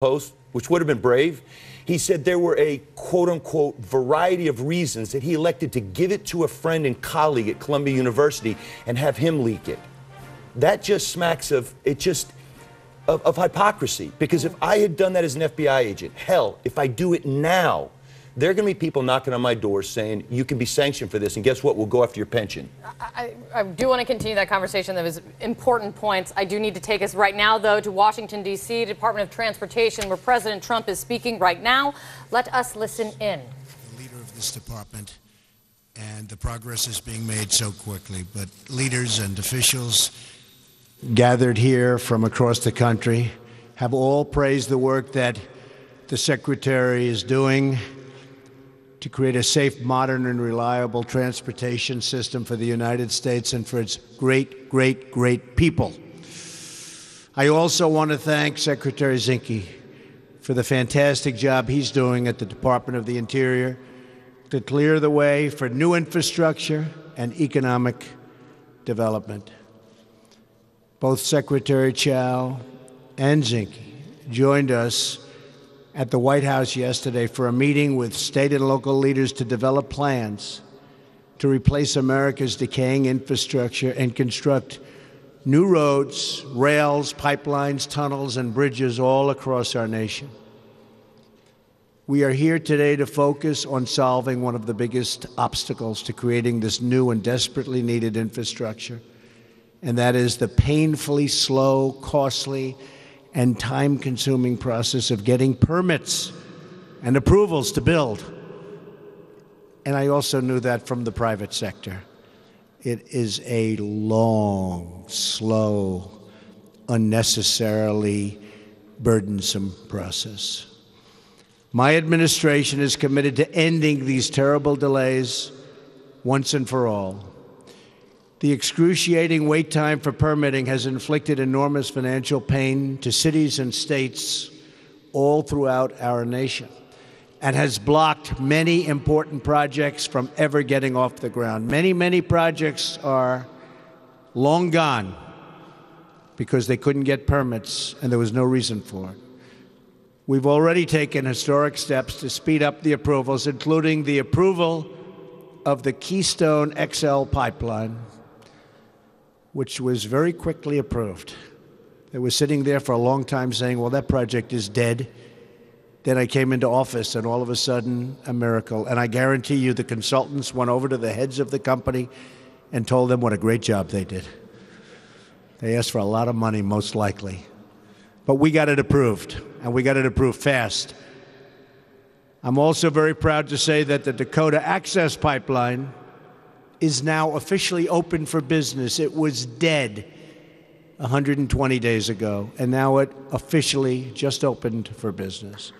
Post, which would have been brave. He said there were a quote-unquote variety of reasons that he elected to give it to a friend and colleague at Columbia University and have him leak it. That just smacks of hypocrisy, because if I had done that as an FBI agent, hell, if I do it now, there are going to be people knocking on my door saying, you can be sanctioned for this, and guess what? We'll go after your pension. I do want to continue that conversation. That was important points. I do need to take us right now, though, to Washington, D.C., Department of Transportation, where President Trump is speaking right now. Let us listen in. The leader of this department, and the progress is being made so quickly, but leaders and officials gathered here from across the country have all praised the work that the Secretary is doing to create a safe, modern, and reliable transportation system for the United States and for its great, great, great people. I also want to thank Secretary Zinke for the fantastic job he's doing at the Department of the Interior to clear the way for new infrastructure and economic development. Both Secretary Chao and Zinke joined us at the White House yesterday for a meeting with state and local leaders to develop plans to replace America's decaying infrastructure and construct new roads, rails, pipelines, tunnels, and bridges all across our nation. We are here today to focus on solving one of the biggest obstacles to creating this new and desperately needed infrastructure, and that is the painfully slow, costly, and time-consuming process of getting permits and approvals to build. And I also knew that from the private sector. It is a long, slow, unnecessarily burdensome process. My administration is committed to ending these terrible delays once and for all. The excruciating wait time for permitting has inflicted enormous financial pain to cities and states all throughout our nation and has blocked many important projects from ever getting off the ground. Many, many projects are long gone because they couldn't get permits and there was no reason for it. We've already taken historic steps to speed up the approvals, including the approval of the Keystone XL pipeline, which was very quickly approved. They were sitting there for a long time saying, well, that project is dead. Then I came into office, and all of a sudden, a miracle. And I guarantee you the consultants went over to the heads of the company and told them what a great job they did. They asked for a lot of money, most likely. But we got it approved, and we got it approved fast. I'm also very proud to say that the Dakota Access Pipeline is now officially open for business. It was dead 120 days ago, and now it officially just opened for business.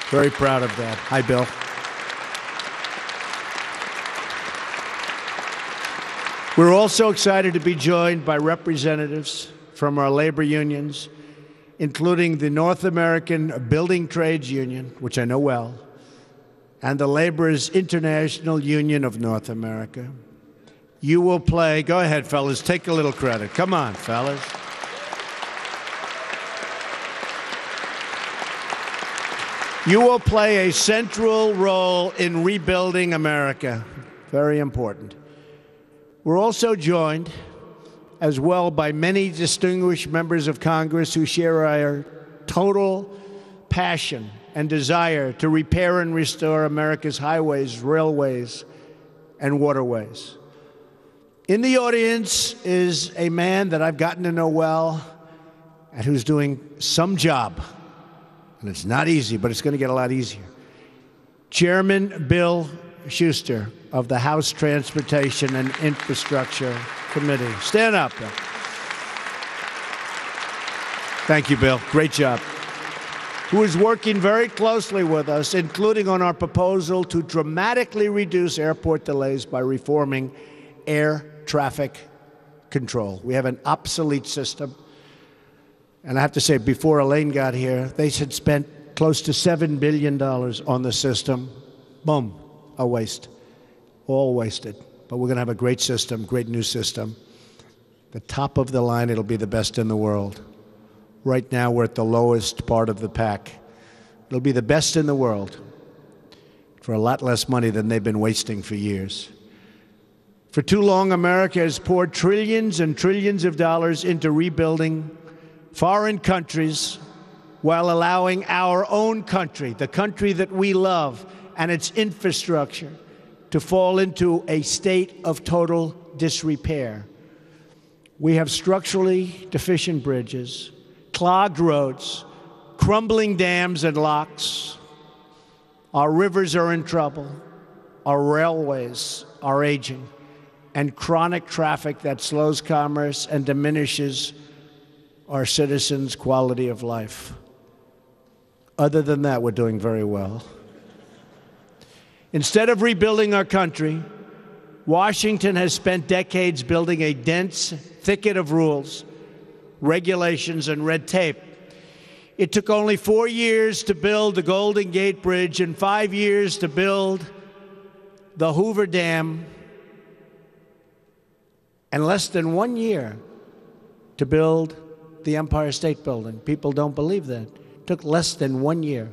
Very proud of that. Hi, Bill. We're also excited to be joined by representatives from our labor unions, including the North American Building Trades Union, which I know well, and the Laborers International Union of North America. You will play, go ahead, fellas, take a little credit. Come on, fellas. You will play a central role in rebuilding America. Very important. We're also joined as well by many distinguished members of Congress who share our total passion and desire to repair and restore America's highways, railways, and waterways. In the audience is a man that I've gotten to know well and who's doing some job. And it's not easy, but it's going to get a lot easier. Chairman Bill Schuster of the House Transportation and Infrastructure Committee. Stand up, Bill. Thank you, Bill. Great job. Who is working very closely with us, including on our proposal to dramatically reduce airport delays by reforming air traffic control. We have an obsolete system. And I have to say, before Elaine got here, they had spent close to $7 billion on the system. Boom, a waste. All wasted. But we're going to have a great system, great new system. The top of the line, it'll be the best in the world. Right now, we're at the lowest part of the pack. It'll be the best in the world for a lot less money than they've been wasting for years. For too long, America has poured trillions and trillions of dollars into rebuilding foreign countries while allowing our own country, the country that we love, and its infrastructure to fall into a state of total disrepair. We have structurally deficient bridges, clogged roads, crumbling dams and locks. Our rivers are in trouble. Our railways are aging, and chronic traffic that slows commerce and diminishes our citizens' quality of life. Other than that, we're doing very well. Instead of rebuilding our country, Washington has spent decades building a dense thicket of rules, regulations, and red tape. It took only 4 years to build the Golden Gate Bridge and 5 years to build the Hoover Dam, and less than 1 year to build the Empire State Building. People don't believe that. It took less than 1 year.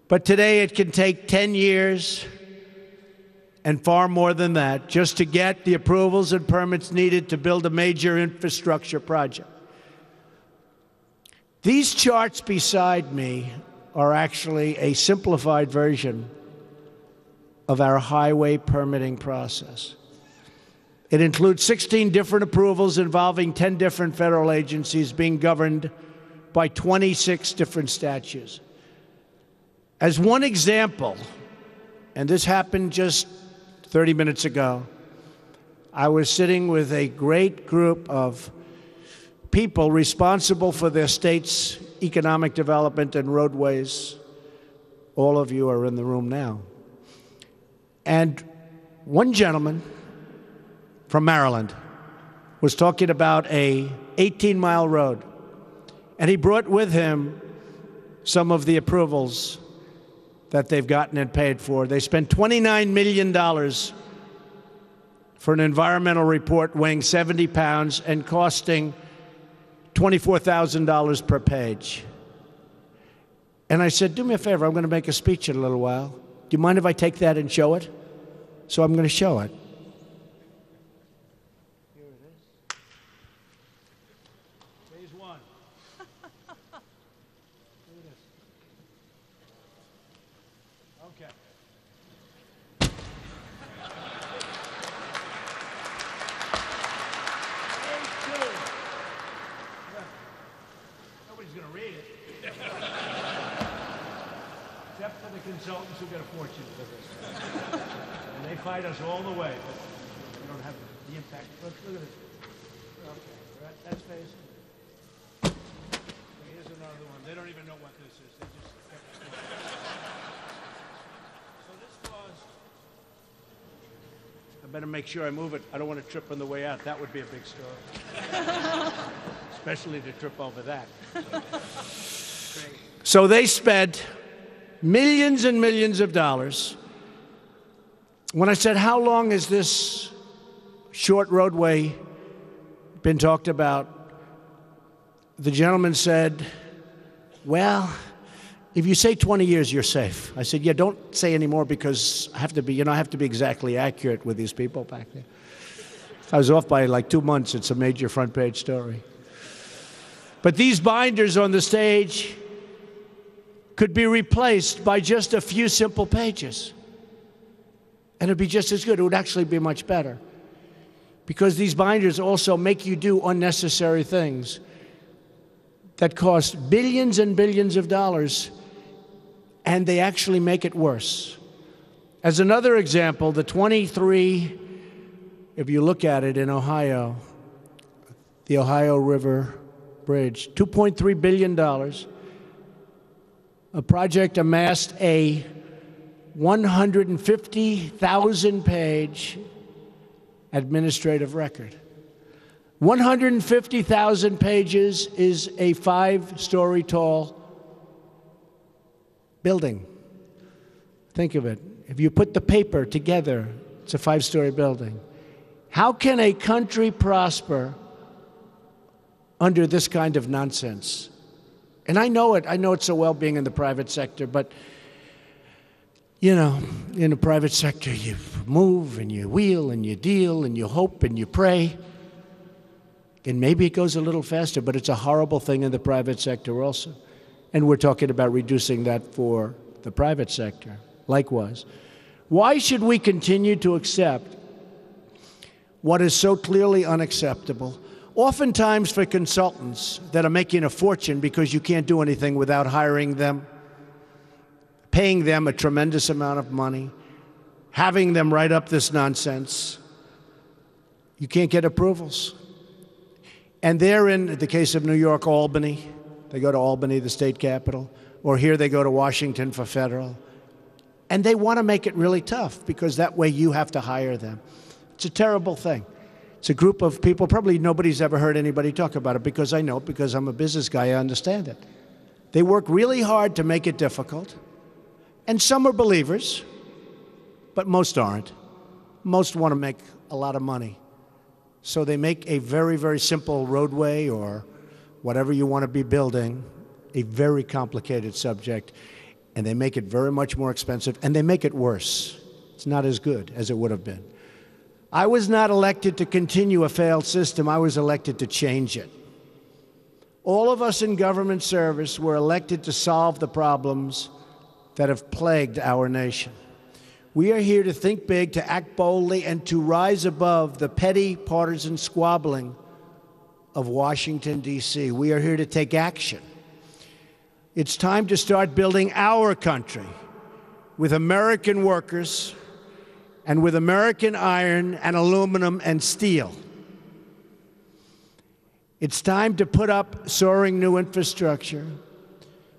But today it can take 10 years and far more than that just to get the approvals and permits needed to build a major infrastructure project. These charts beside me are actually a simplified version of our highway permitting process. It includes 16 different approvals involving 10 different federal agencies being governed by 26 different statutes. As one example, and this happened just 30 minutes ago, I was sitting with a great group of people responsible for their state's economic development and roadways. All of you are in the room now. And one gentleman from Maryland was talking about a 18-mile road, and he brought with him some of the approvals that they've gotten and paid for. They spent $29 million for an environmental report weighing 70 pounds and costing $24,000 per page. And I said, do me a favor, I'm going to make a speech in a little while. Do you mind if I take that and show it? So I'm going to show it. Here it is. Phase one. Look at this. Okay. Nobody's going to read it. Except for the consultants who get a fortune for this. And they fight us all the way. But we don't have the impact. Look at this. Okay, that's phase. Here's another one. They don't even know what this is. They just kept it. So this caused... I better make sure I move it. I don't want to trip on the way out. That would be a big story. Especially to trip over that. So they spent millions and millions of dollars. When I said, how long has this short roadway been talked about? The gentleman said, well, if you say 20 years, you're safe. I said, yeah, don't say any more because I have to be exactly accurate with these people back there. I was off by like 2 months. It's a major front page story. But these binders on the stage could be replaced by just a few simple pages. And it'd be just as good. It would actually be much better. Because these binders also make you do unnecessary things that cost billions and billions of dollars, and they actually make it worse. As another example, the 23, if you look at it in Ohio, the Ohio River Bridge, $2.3 billion. A project amassed a 150,000-page administrative record. 150,000 pages is a 5-story tall building. Think of it. If you put the paper together, it's a 5-story building. How can a country prosper under this kind of nonsense. And I know it so well being in the private sector, but you know, in the private sector, you move and you wheel and you deal and you hope and you pray. And maybe it goes a little faster, but it's a horrible thing in the private sector also. And we're talking about reducing that for the private sector. Likewise, why should we continue to accept what is so clearly unacceptable? Oftentimes for consultants that are making a fortune because you can't do anything without hiring them, paying them a tremendous amount of money, having them write up this nonsense, you can't get approvals. And they're in the case of New York, Albany. They go to Albany, the state capital, or here they go to Washington for federal. And they want to make it really tough because that way you have to hire them. It's a terrible thing. It's a group of people, probably nobody's ever heard anybody talk about it because I know it, because I'm a business guy, I understand it. They work really hard to make it difficult. And some are believers, but most aren't. Most want to make a lot of money. So they make a very, very simple roadway or whatever you want to be building a very complicated subject, and they make it very much more expensive, and they make it worse. It's not as good as it would have been. I was not elected to continue a failed system. I was elected to change it. All of us in government service were elected to solve the problems that have plagued our nation. We are here to think big, to act boldly, and to rise above the petty partisan squabbling of Washington, D.C. We are here to take action. It's time to start building our country with American workers and with American iron and aluminum and steel. It's time to put up soaring new infrastructure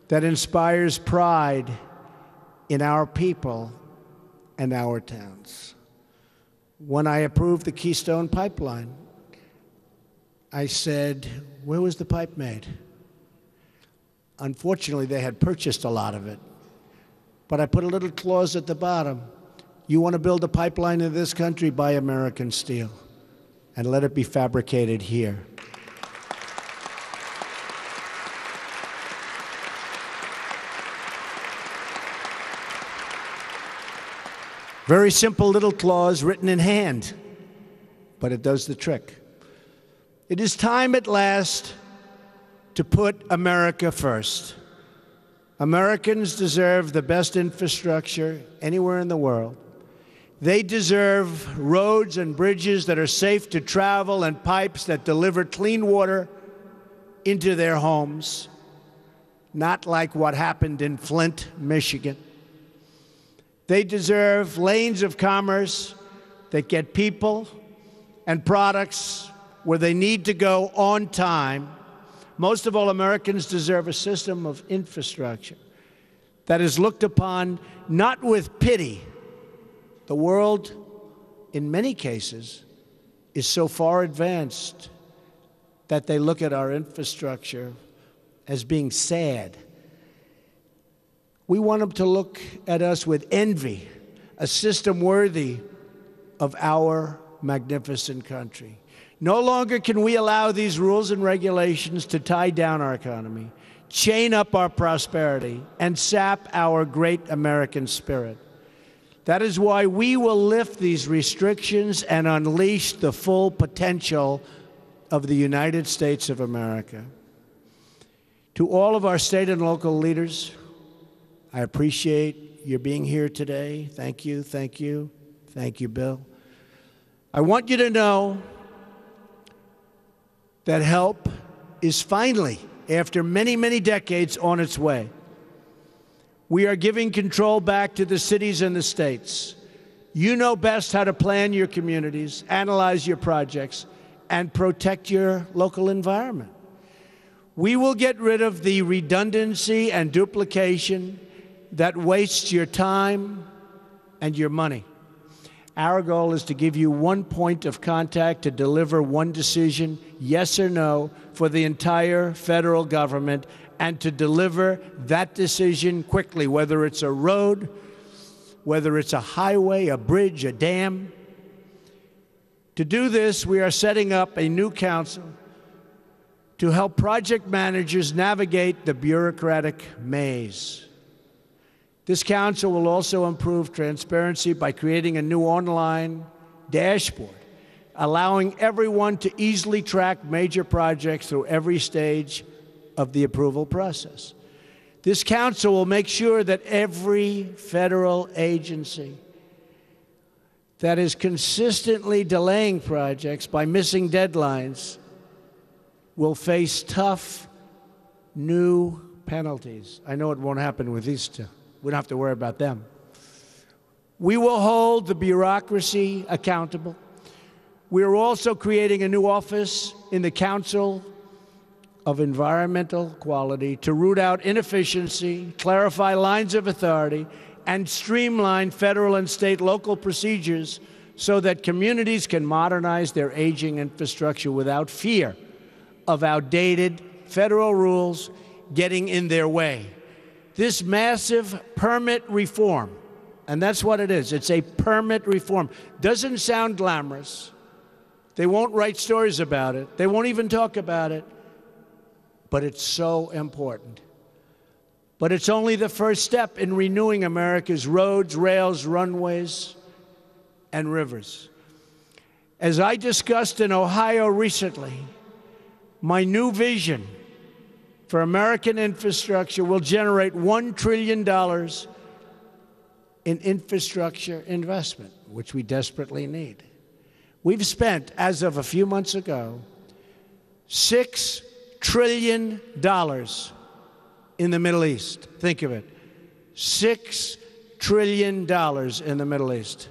that inspires pride in our people and our towns. When I approved the Keystone Pipeline, I said, where was the pipe made? Unfortunately, they had purchased a lot of it. But I put a little clause at the bottom. You want to build a pipeline in this country? Buy American steel and let it be fabricated here. Very simple little clause written in hand, but it does the trick. It is time at last to put America first. Americans deserve the best infrastructure anywhere in the world. They deserve roads and bridges that are safe to travel and pipes that deliver clean water into their homes, not like what happened in Flint, Michigan. They deserve lanes of commerce that get people and products where they need to go on time. Most of all, Americans deserve a system of infrastructure that is looked upon not with pity. The world, in many cases, is so far advanced that they look at our infrastructure as being sad. We want them to look at us with envy, a system worthy of our magnificent country. No longer can we allow these rules and regulations to tie down our economy, chain up our prosperity, and sap our great American spirit. That is why we will lift these restrictions and unleash the full potential of the United States of America. To all of our state and local leaders, I appreciate your being here today. Thank you, thank you, thank you, Bill. I want you to know that help is finally, after many, many decades, on its way. We are giving control back to the cities and the states. You know best how to plan your communities, analyze your projects, and protect your local environment. We will get rid of the redundancy and duplication that wastes your time and your money. Our goal is to give you one point of contact to deliver one decision, yes or no, for the entire federal government, and to deliver that decision quickly, whether it's a road, whether it's a highway, a bridge, a dam. To do this, we are setting up a new council to help project managers navigate the bureaucratic maze. This council will also improve transparency by creating a new online dashboard, allowing everyone to easily track major projects through every stage of the approval process. This council will make sure that every federal agency that is consistently delaying projects by missing deadlines will face tough new penalties. I know it won't happen with these two. We don't have to worry about them. We will hold the bureaucracy accountable. We are also creating a new office in the Council of Environmental Quality to root out inefficiency, clarify lines of authority, and streamline federal and state local procedures so that communities can modernize their aging infrastructure without fear of outdated federal rules getting in their way. This massive permit reform, and that's what it is, it's a permit reform, doesn't sound glamorous. They won't write stories about it. They won't even talk about it. But it's so important. But it's only the first step in renewing America's roads, rails, runways, and rivers. As I discussed in Ohio recently, my new vision for American infrastructure will generate $1 trillion in infrastructure investment, which we desperately need. We've spent, as of a few months ago, $6 trillion in the Middle East. Think of it. $6 trillion in the Middle East.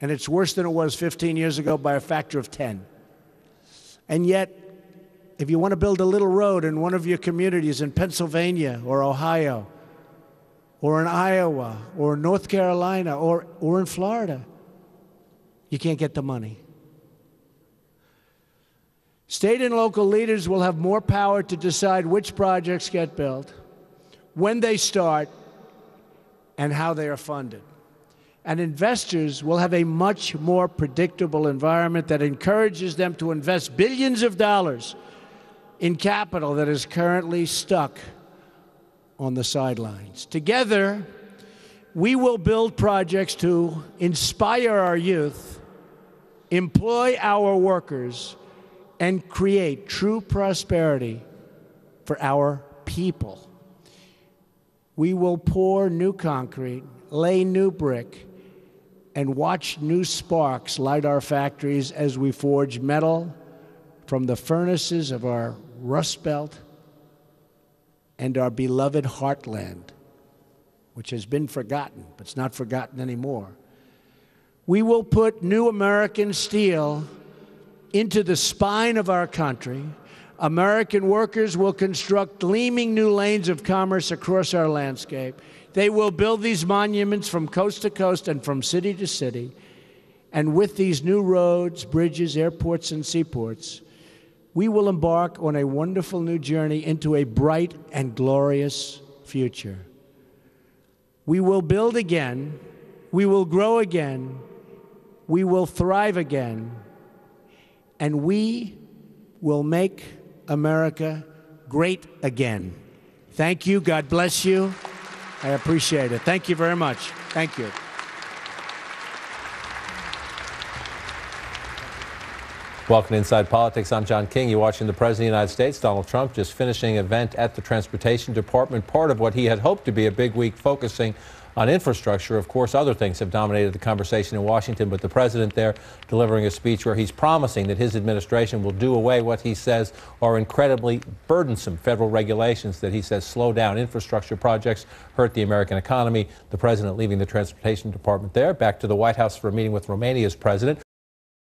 And it's worse than it was 15 years ago by a factor of 10. And yet, if you want to build a little road in one of your communities in Pennsylvania or Ohio or in Iowa or North Carolina or in Florida, you can't get the money. State and local leaders will have more power to decide which projects get built, when they start, and how they are funded. And investors will have a much more predictable environment that encourages them to invest billions of dollars in capital that is currently stuck on the sidelines. Together, we will build projects to inspire our youth, employ our workers, and create true prosperity for our people. We will pour new concrete, lay new brick, and watch new sparks light our factories as we forge metal from the furnaces of our Rust Belt and our beloved heartland, which has been forgotten, but it's not forgotten anymore. We will put new American steel into the spine of our country. American workers will construct gleaming new lanes of commerce across our landscape. They will build these monuments from coast to coast and from city to city. And with these new roads, bridges, airports, and seaports, we will embark on a wonderful new journey into a bright and glorious future. We will build again. We will grow again. We will thrive again. And we will make America great again. Thank you. God bless you. I appreciate it. Thank you very much. Thank you. Welcome to Inside Politics. I'm John King. You're watching the President of the United States, Donald Trump, just finishing an event at the Transportation Department, part of what he had hoped to be a big week focusing on infrastructure. Of course, other things have dominated the conversation in Washington, but the president there delivering a speech where he's promising that his administration will do away what he says are incredibly burdensome federal regulations that he says slow down infrastructure projects, hurt the American economy. The president leaving the Transportation Department there, back to the White House for a meeting with Romania's president.